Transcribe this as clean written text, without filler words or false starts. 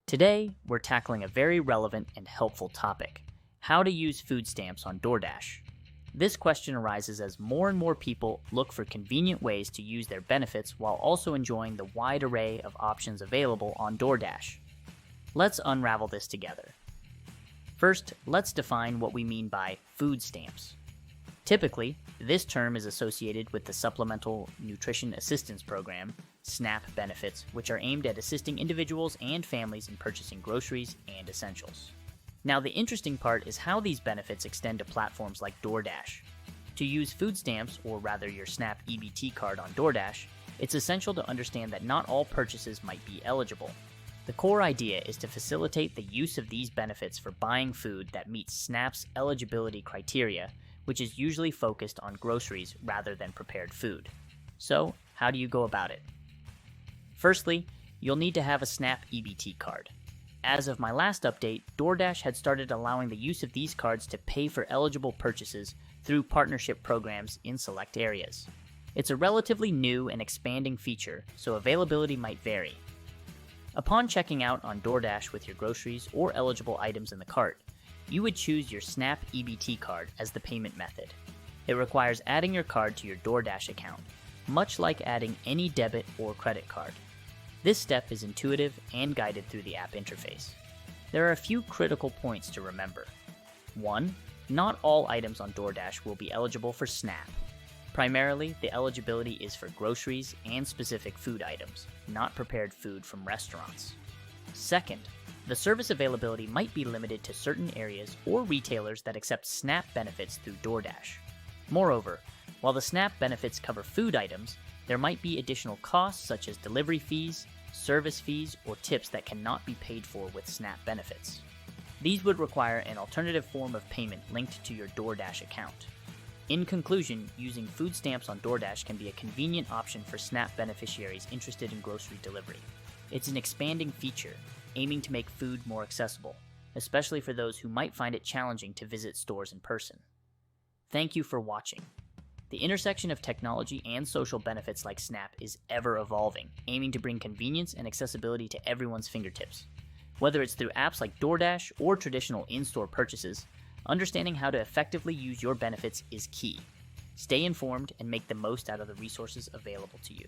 Today, we're tackling a very relevant and helpful topic: how to use food stamps on DoorDash. This question arises as more and more people look for convenient ways to use their benefits while also enjoying the wide array of options available on DoorDash. Let's unravel this together. First, let's define what we mean by food stamps. Typically, this term is associated with the Supplemental Nutrition Assistance Program, SNAP benefits, which are aimed at assisting individuals and families in purchasing groceries and essentials. Now, the interesting part is how these benefits extend to platforms like DoorDash. To use food stamps, or rather your SNAP EBT card on DoorDash, it's essential to understand that not all purchases might be eligible. The core idea is to facilitate the use of these benefits for buying food that meets SNAP's eligibility criteria, which is usually focused on groceries rather than prepared food. So, how do you go about it? Firstly, you'll need to have a SNAP EBT card. As of my last update, DoorDash had started allowing the use of these cards to pay for eligible purchases through partnership programs in select areas. It's a relatively new and expanding feature, so availability might vary. Upon checking out on DoorDash with your groceries or eligible items in the cart, you would choose your SNAP EBT card as the payment method. It requires adding your card to your DoorDash account, much like adding any debit or credit card. This step is intuitive and guided through the app interface. There are a few critical points to remember. 1. Not all items on DoorDash will be eligible for SNAP. Primarily, the eligibility is for groceries and specific food items, not prepared food from restaurants. Second, the service availability might be limited to certain areas or retailers that accept SNAP benefits through DoorDash. Moreover, while the SNAP benefits cover food items, there might be additional costs such as delivery fees, service fees, or tips that cannot be paid for with SNAP benefits. These would require an alternative form of payment linked to your DoorDash account. In conclusion, using food stamps on DoorDash can be a convenient option for SNAP beneficiaries interested in grocery delivery. It's an expanding feature, aiming to make food more accessible, especially for those who might find it challenging to visit stores in person. Thank you for watching. The intersection of technology and social benefits like SNAP is ever evolving, aiming to bring convenience and accessibility to everyone's fingertips. Whether it's through apps like DoorDash or traditional in-store purchases, understanding how to effectively use your benefits is key. Stay informed and make the most out of the resources available to you.